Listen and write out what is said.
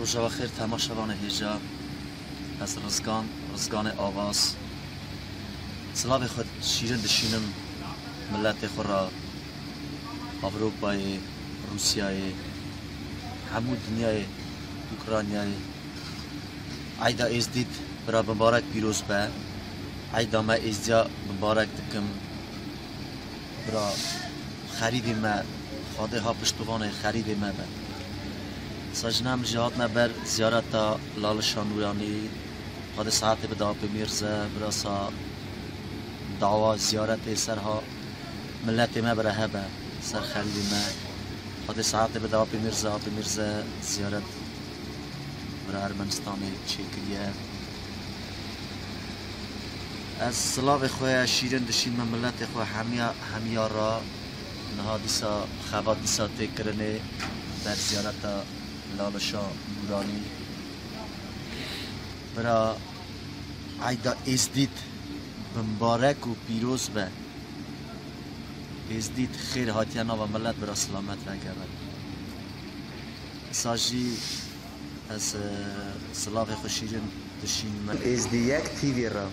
روزا خیر تماشاوان هیجا از رزگان آواز سلاوی خود شیرین دشینم ملت خود را اروپای روسیای همو دنیای اوکراینای عیدا ازدید برا مبارک پیروز به عیدا ما ازدیا مبارک دکم برا خرید ما خواده ها پشتوان خرید ما به سجنم جهات نبر زیارت لال شانویانی خواده ساعت به دعا میرزه براسا دعوا زیارت سرها ملت ما برا هبه سر خرید ما خواده ساعت به دعا میرزه زیارت برا ارمنستان چکریه از سلاو خواه شیرین دشین من ملت خواه همیا را نها دیسا خواه دیسا تکرنه در زیارت لالشا نورانی برا عیدا ازدید مبارک و پیروز به ازدید خیر هاتیانا و ملت برا سلامت را کرد ساجی از سلاو خوشیرین دشین من ازدی یک تیوی را